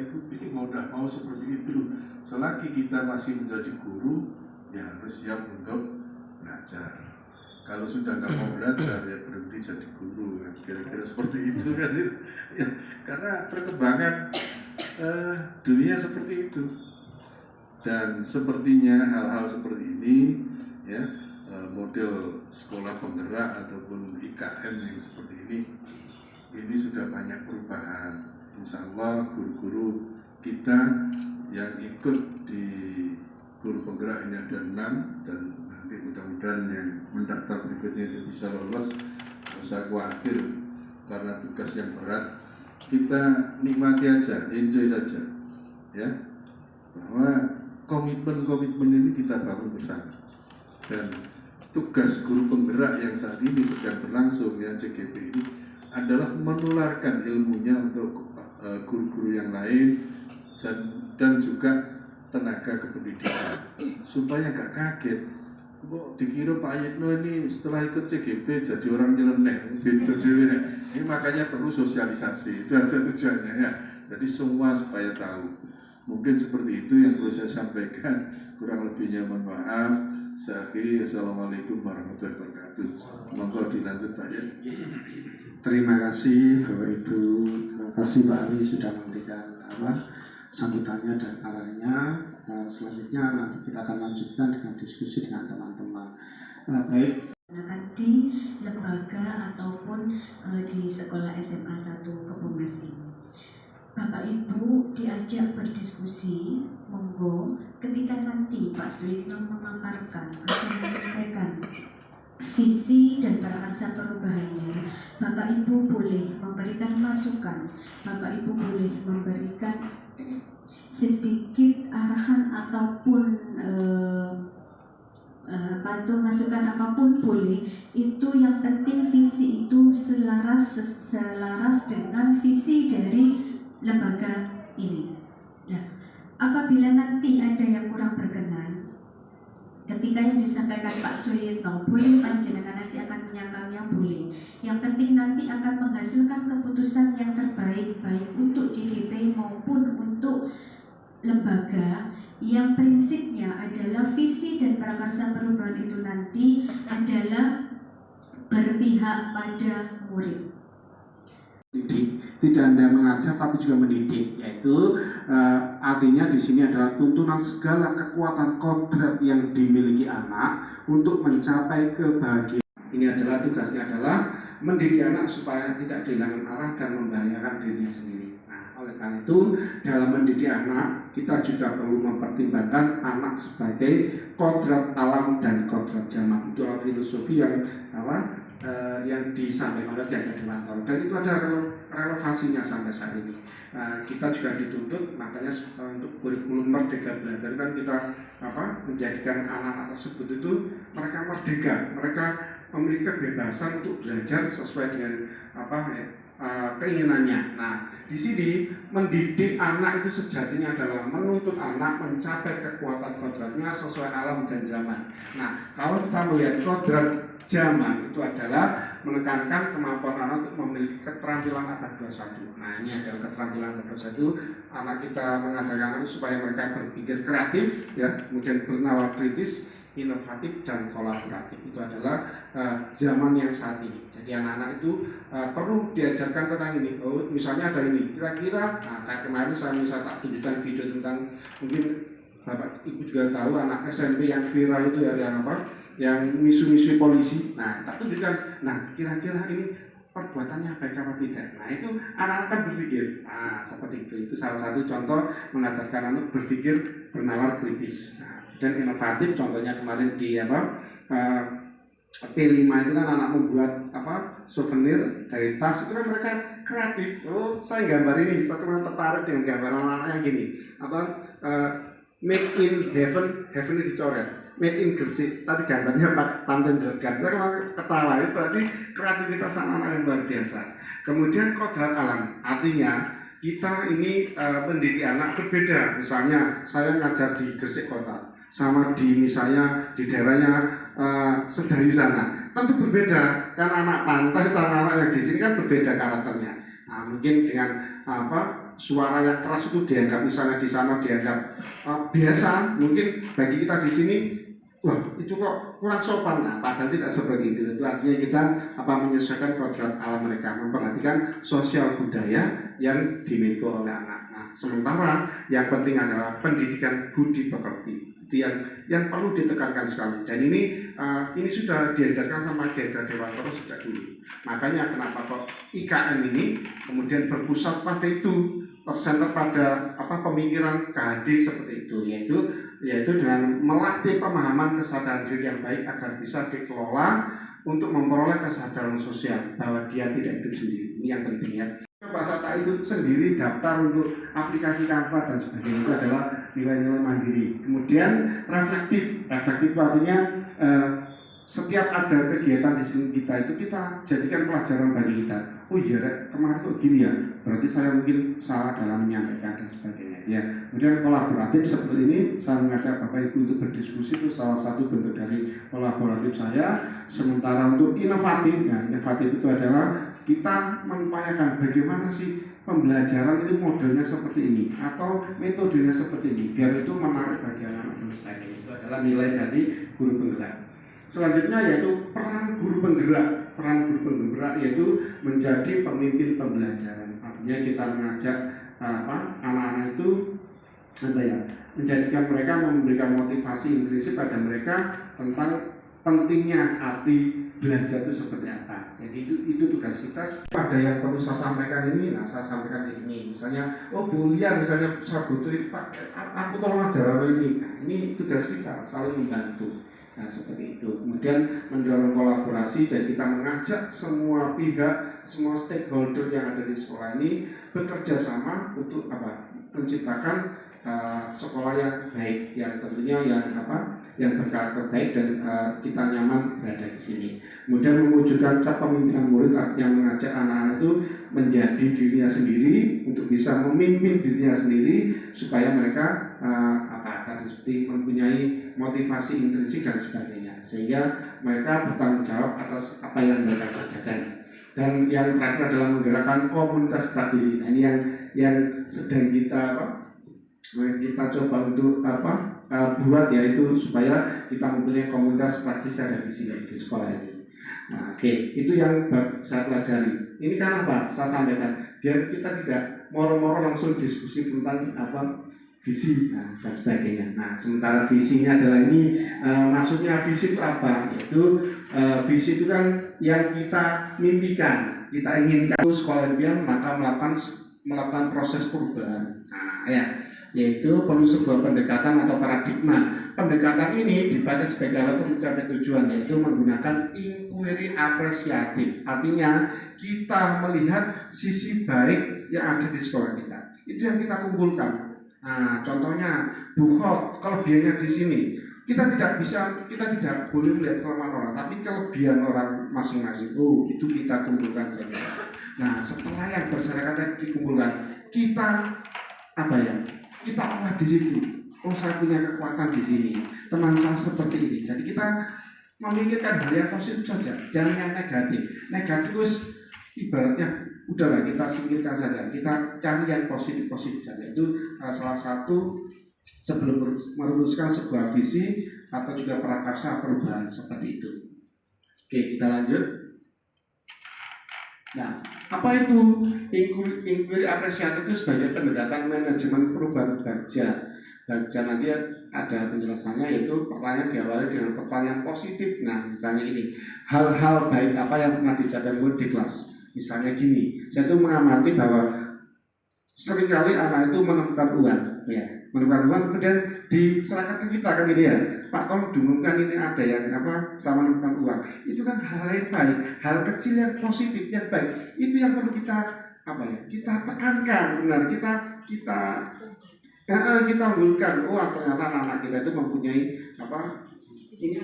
itu mau seperti itu. Selagi kita masih menjadi guru, ya harus siap untuk belajar. Kalau sudah nggak mau belajar, ya berhenti jadi guru, kan? Kira-kira seperti itu kan? Ya, karena perkembangan dunia seperti itu. Dan sepertinya hal-hal seperti ini, ya, model sekolah penggerak ataupun IKN yang seperti ini sudah banyak perubahan. Insya Allah guru-guru kita yang ikut di guru penggerak ini ada 6, dan nanti mudah-mudahan yang mendaftar berikutnya itu bisa lolos. Tidak usah khawatir karena tugas yang berat, kita nikmati aja, enjoy saja, ya, bahwa komitmen ini kita bangun bersama. Dan tugas guru penggerak yang saat ini sedang berlangsung, ya, CGP ini adalah menularkan ilmunya untuk guru-guru yang lain dan juga tenaga kependidikan, supaya gak kaget kok dikira Pak Yitno ini setelah ikut CGP jadi orang nyeleneh gitu. Ini makanya perlu sosialisasi, itu aja tujuannya, ya. Jadi semua supaya tahu. Mungkin seperti itu yang perlu saya sampaikan. Kurang lebihnya mohon maaf. Saya akhiri, assalamualaikum warahmatullahi wabarakatuh. Monggo dilanjut Pak ya. Terima kasih Bapak Ibu, terima kasih Pak Ali sudah memberikan sambutannya dan arahannya. Selanjutnya nanti kita akan lanjutkan dengan diskusi dengan teman-teman. Baik. Di lembaga ataupun di sekolah SMA 1 Kebongas ini, Bapak Ibu diajak berdiskusi, monggo. Ketika nanti Pak Suyitno memaparkan atau menyampaikan visi dan prakarsa perubahannya, Bapak Ibu boleh memberikan masukan, Bapak Ibu boleh memberikan sedikit arahan ataupun masukan apapun boleh. Itu yang penting visi itu selaras dengan visi dari lembaga ini. Nah, apabila nanti ada yang kurang berkenan ketika yang disampaikan Pak Suyitno, boleh panjenengan nanti akan menyangkalnya, boleh. Yang penting nanti akan menghasilkan keputusan yang terbaik, baik untuk CGP maupun untuk lembaga, yang prinsipnya adalah visi dan prakarsa perubahan itu nanti adalah berpihak pada murid. Tidak hanya mengajar tapi juga mendidik, yaitu artinya di sini adalah tuntunan segala kekuatan kodrat yang dimiliki anak untuk mencapai kebahagiaan. Ini adalah tugasnya adalah mendidik anak supaya tidak kehilangan arah dan membahayakan dirinya sendiri. Oleh karena itu, dalam mendidik anak, kita juga perlu mempertimbangkan anak sebagai kodrat alam dan kodrat zaman. Itu adalah filosofi yang disampaikan oleh Ki Dewanto, dan itu ada relevansinya sampai saat ini. Kita juga dituntut, makanya untuk kurikulum Merdeka Belajar kan kita menjadikan anak-anak tersebut itu mereka merdeka, mereka memiliki kebebasan untuk belajar sesuai dengan keinginannya. Nah, di sini mendidik anak itu sejatinya adalah menuntut anak mencapai kekuatan kodratnya sesuai alam dan zaman. Nah, kalau kita melihat kodrat zaman itu adalah menekankan kemampuan anak untuk memiliki keterampilan abad 21. Nah, ini adalah keterampilan abad 21. Anak kita mengajarkan anak supaya mereka berpikir kreatif, ya, kemudian bernalar kritis, inovatif dan kolaboratif. Itu adalah zaman yang saat ini. Jadi anak-anak itu perlu diajarkan tentang ini. Oh, misalnya ada ini. Kira-kira, kayak kemarin saya tak tunjukkan video tentang, mungkin Bapak Ibu juga tahu anak SMP yang viral itu ya, yang misu-misu polisi. Nah, tak tunjukkan. Nah, kira-kira ini perbuatannya baik apa tidak. Nah, itu anak-anak kan berpikir. Nah, seperti itu. Itu salah satu contoh mengajarkan anak berpikir bernalar kritis. Nah, dan inovatif, contohnya kemarin di P5 itu kan anak membuat souvenir dari tas, itu kan mereka kreatif. Oh, saya gambar ini, saya cuma tertarik dengan gambar anak-anak yang gini, made in heaven ini dicoret, made in Gresik, tadi gambarnya Panten Jorgan. Saya ketawa, itu berarti kreativitas anak-anak yang luar biasa. Kemudian kodrat alam, artinya kita ini mendidik anak berbeda. Misalnya saya ngajar di Gresik kota sama di misalnya di daerahnya Sedayu sana, tentu berbeda, kan anak pantai sama anak yang di sini kan berbeda karakternya. Nah, mungkin dengan suara yang keras itu dianggap, misalnya di sana dianggap biasa, mungkin bagi kita di sini wah itu kok kurang sopan. Nah, padahal tidak seperti itu. Itu artinya kita menyesuaikan kodrat alam mereka, memperhatikan sosial budaya yang dimiliki oleh anak. Nah, sementara yang penting adalah pendidikan budi pekerti. Itu yang perlu ditekankan sekali. Dan ini sudah diajarkan sama Kiai Dewantoro sejak dulu. Makanya kenapa kok IKM ini kemudian berpusat pada itu, tercenter pada pemikiran KHD seperti itu, yaitu dengan melatih pemahaman kesadaran diri yang baik agar bisa dikelola untuk memperoleh kesadaran sosial bahwa dia tidak hidup sendiri. Ini yang penting ya. Pak Sata itu sendiri daftar untuk aplikasi Canva dan sebagainya, itu adalah nilai-nilai mandiri. Kemudian reflektif itu artinya setiap ada kegiatan di sini kita itu kita jadikan pelajaran bagi kita. Oh iya, kemarin kok gini ya, berarti saya mungkin salah dalam menyampaikan dan sebagainya. Ya, kemudian kolaboratif seperti ini, saya mengajak Bapak Ibu untuk berdiskusi, itu salah satu bentuk dari kolaboratif saya. Sementara untuk inovatif, nah inovatif itu adalah kita mengupayakan bagaimana sih pembelajaran itu modelnya seperti ini atau metodenya seperti ini, biar itu menarik bagi anak-anak dan sebagainya. Itu adalah nilai dari guru penggerak. Selanjutnya yaitu peran guru penggerak. Peran guru penggerak yaitu menjadi pemimpin pembelajaran. Artinya kita mengajak anak-anak itu menjadikan mereka, memberikan motivasi intrinsik pada mereka tentang pentingnya arti belajar itu seperti apa. Jadi itu tugas kita. Ada yang perlu saya sampaikan ini, saya sampaikan ini. Misalnya, bulian, misalnya saya butuh Pak, aku tolong ajar ini. Nah, ini tugas kita, saling membantu. Nah, seperti itu. Kemudian mendorong kolaborasi dan kita mengajak semua pihak, semua stakeholder yang ada di sekolah ini bekerja sama untuk menciptakan sekolah yang baik, yang tentunya yang berkarakter baik dan kita nyaman berada di sini. Kemudian mewujudkan kepemimpinan murid, artinya mengajak anak-anak itu menjadi dirinya sendiri untuk bisa memimpin dirinya sendiri supaya mereka seperti mempunyai motivasi intrinsik dan sebagainya, sehingga mereka bertanggung jawab atas apa yang mereka kerjakan. Dan yang terakhir adalah menggerakkan komunitas praktisi. Nah, ini yang sedang kita coba untuk buat, yaitu supaya kita mempunyai komunitas praktisi ada di sini di sekolah ini. Nah, itu yang saya pelajari. Ini kan saya sampaikan biar kita tidak moro-moro langsung diskusi tentang visi dan sebagainya. Nah, sementara visinya adalah ini, maksudnya visi itu apa? Yaitu visi itu kan yang kita mimpikan, kita inginkan. Sekolah impian maka melakukan proses perubahan. Nah, yaitu perlu sebuah pendekatan atau paradigma. Pendekatan ini dipakai sebagai alat untuk mencapai tujuan, yaitu menggunakan inquiry apresiatif. Artinya kita melihat sisi baik yang ada di sekolah kita. Itu yang kita kumpulkan. Nah, contohnya buhot, kelebihannya di sini. Kita tidak boleh melihat kelemahan orang, tapi kelebihan orang masing-masing. Itu kita kumpulkan saja. Nah, setelah yang berserakan dikumpulkan, kita kita olah di situ. Saya punya kekuatan di sini. Teman saya seperti ini. Jadi kita memikirkan hal yang positif saja, jangan yang negatif. Negatif itu ibaratnya udahlah kita singkirkan saja, kita cari yang positif saja. Itu salah satu sebelum merumuskan sebuah visi atau juga prakarsa perubahan seperti itu. Oke, kita lanjut. Nah, apa itu inquiry apresiatif? Itu sebagai pendekatan manajemen perubahan bagja. Nanti ada penjelasannya, yaitu pertanyaan diawali dengan pertanyaan positif. Nah, misalnya ini, hal-hal baik apa yang pernah dicapai murid di kelas. Misalnya gini, saya itu mengamati bahwa seringkali anak itu menemukan uang, kemudian diserahkan ke kita kan ini ya, Pak tolong diumumkan ini ada yang sama menemukan uang. Itu kan hal yang baik, hal kecil yang positif yang baik. Itu yang perlu kita kita tekankan, benar kita unggulkan. Ternyata anak kita itu mempunyai ini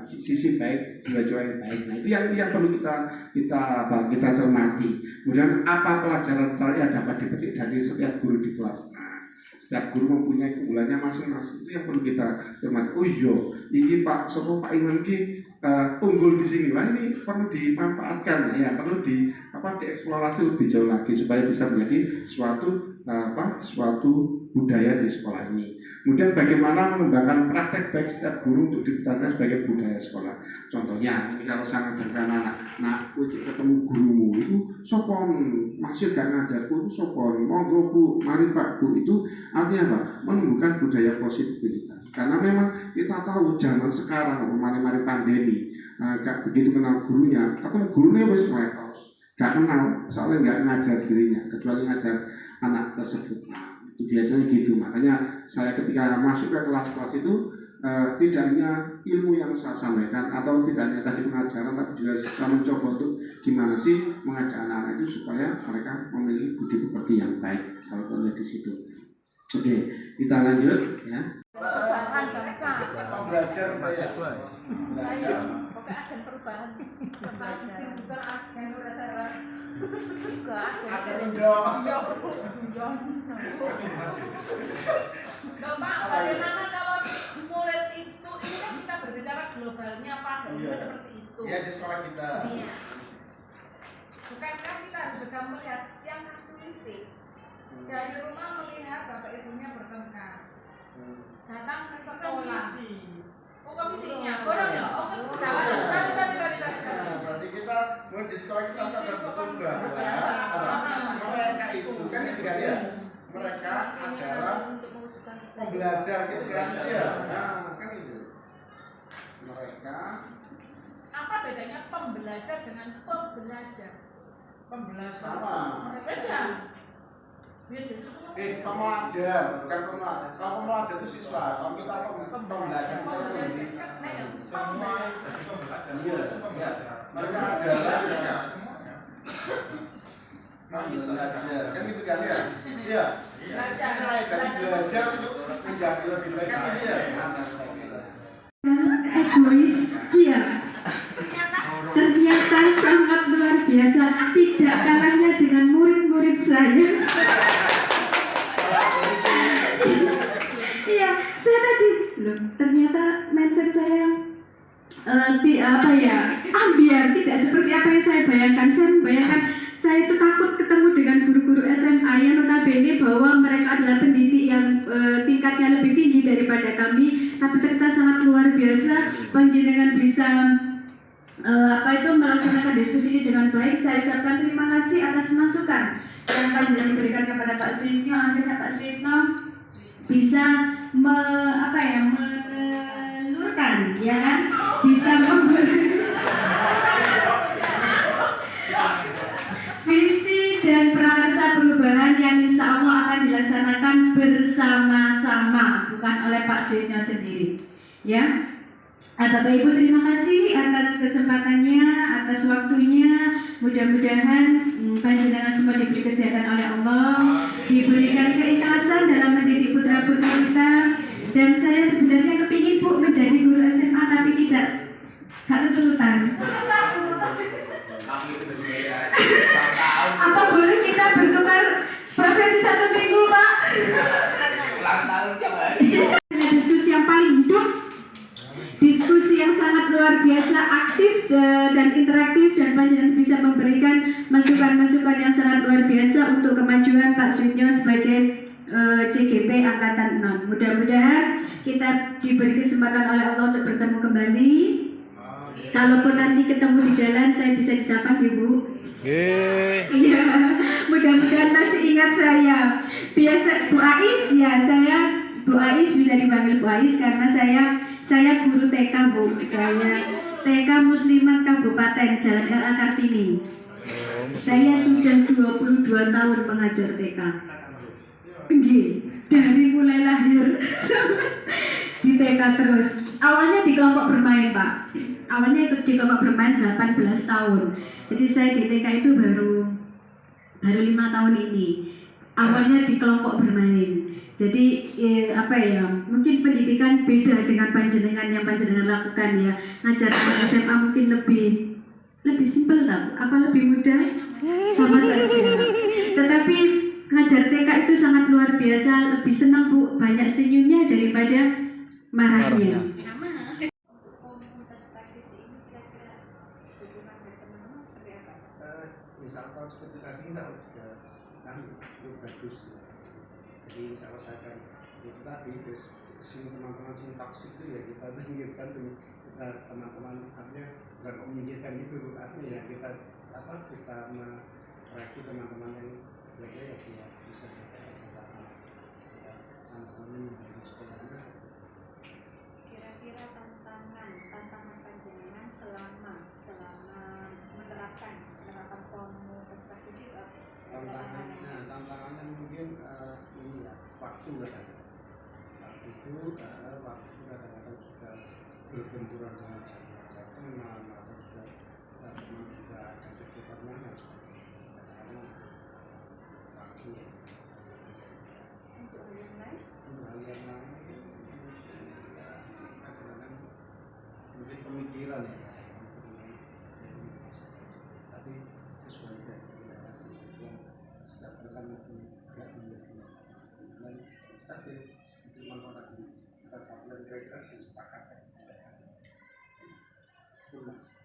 sisi baik, jiwa-jiwa yang baik. Nah, itu yang perlu kita cermati. Kemudian apa pelajaran yang dapat dipetik dari setiap guru di kelas. Nah, setiap guru mempunyai keunggulannya masing-masing. Itu yang perlu kita cermati. Ini Pak Iman unggul di sini, wah ini perlu dimanfaatkan ya, perlu dieksplorasi lebih jauh lagi supaya bisa menjadi suatu budaya di sekolah ini. Kemudian bagaimana mengembangkan praktek baik setiap guru untuk dipertahankan sebagai budaya sekolah. Contohnya, ini kalau saya ngajarkan anak, nah, ketemu gurumu itu sopon, masih gak ngajarku itu sopon, monggo bu, mari pak bu, itu artinya apa? Menumbuhkan budaya positivitas. Karena memang kita tahu zaman sekarang, mari pandemi, gak begitu kenal gurunya, ketemu gurunya wis meletos, gak kenal, soalnya gak ngajar dirinya, kecuali ngajar anak tersebut. Nah, itu biasanya gitu. Makanya saya ketika masuk ke kelas-kelas itu tidak hanya ilmu yang saya sampaikan atau tidak hanya tadi pengajaran, tapi juga saya mencoba untuk gimana sih mengajak anak-anak itu supaya mereka memiliki budi pekerti yang baik. Salah satunya di situ. Oke, kita lanjut ya. Perubahan bangsa. Belajar mahasiswa. Saya pakai agen perubahan. Belajar. Bukan agen udah juga agen. Pak, bagaimana kalau murid itu ini kan kita berbicara globalnya Pak, seperti itu. Ya di sekolah kita. Iya. Bukankah kita harus juga melihat yang kasuistik? Dari rumah melihat bapak ibunya bertengkar. Datang ke sekolah. Oh, komisinya. Boleh ya? Oh, Berarti kita di sekolah kita sadar betul bahwa mereka itu kan itu kan ya. Mereka adalah pembelajar gitu kan ya. Nah, kan itu. Mereka apa bedanya pembelajar dengan pembelajar? pembelajar sama. Beda. Pembelajar, bukan pembelajar. Kalau pembelajar itu siswa, kalau kita pembelajar kita itu Semua jadi pembelajar. Iya. Mereka adalah belajar, kan gitu kan ya? Iya. Dari belajar untuk menjadi lebih baik kan ini ya. Egois, iya. Ternyata sangat luar biasa, tidak kalahnya dengan murid-murid saya. Iya, saya tadi loh, ternyata mindset saya ambiar, tidak seperti apa yang saya bayangkan. Saya membayangkan saya itu takut ketemu dengan guru-guru SMA yang notabene bahwa mereka adalah pendidik yang tingkatnya lebih tinggi daripada kami, tapi ternyata sangat luar biasa. Panjenengan bisa melaksanakan diskusi ini dengan baik. Saya ucapkan terima kasih atas masukan yang panjenengan berikan kepada Pak Suyitno. Akhirnya Pak Suyitno bisa menelurkan, ya kan, bisa memberi visi dan prakarsa perubahan yang insya Allah akan dilaksanakan bersama-sama, bukan oleh Pak Suyitno sendiri, ya. Bapak Ibu, terima kasih atas kesempatannya, atas waktunya. Mudah-mudahan panjenengan semua diberi kesehatan oleh Allah, diberikan keikhlasan dalam mendidik putra-putri kita. Dan saya sebenarnya kepingin Bu menjadi guru SMA, tapi tidak keturutan. Apa boleh kita bertukar profesi 1 minggu, Pak? Diskusi yang paling hidup, diskusi yang sangat luar biasa, aktif dan interaktif, dan panjenengan bisa memberikan masukan-masukan yang sangat luar biasa untuk kemajuan Pak Suyitno sebagai CGP Angkatan 6. Mudah-mudahan kita diberi kesempatan oleh Allah untuk bertemu kembali. Kalaupun nanti ketemu di jalan, saya bisa disapa, Ibu. Iya, mudah-mudahan masih ingat saya. Biasa Bu Ais, ya saya Bu Ais, bisa dipanggil Bu Ais karena saya guru TK, Bu. Saya TK Muslimat Kabupaten Jalan R.A. Kartini. Saya sudah 22 tahun mengajar TK. Dari mulai lahir di TK terus. Awalnya di kelompok bermain, Pak. Awalnya ikut di kelompok bermain 18 tahun. Jadi saya di TK itu baru 5 tahun ini. Awalnya di kelompok bermain. Jadi mungkin pendidikan beda dengan panjenengan yang panjenengan lakukan ya. Ngajar SMA mungkin lebih simpel lah, lebih mudah sama saja. Tetapi ngajar TK itu sangat luar biasa, lebih senang Bu, banyak senyumnya daripada marahnya. Komunitas praktis ini contoh seperti tadi insya Allah juga kan itu bagus ya. Jadi insya Allah saya akan itu tadi terus teman-teman sing toksik itu ya kita singkirkan tuh, kita teman-teman artinya bukan menyingkirkan itu artinya ya kita kita mereka teman-teman yang mereka ya dia bisa bersama ya, sama-sama menjadi sekolahnya. Kira-kira tantangan panjenengan selama menerapkan formu perspektif itu apa? Tantangannya mungkin ini ya waktu kadang-kadang waktu itu kadang-kadang juga berbenturan dengan jam teman atau juga teman juga ada kegiatannya dan sebagainya. Kadang-kadang waktu ya. Untuk hal yang lain? Untuk hal yang lain ya kadang-kadang mungkin pemikiran ya. Tapi sesuai dengan relasi yang setiap orang tidak menjadi dan tapi seperti manfaat kita satu dan kira-kira disepakati. Itu mas.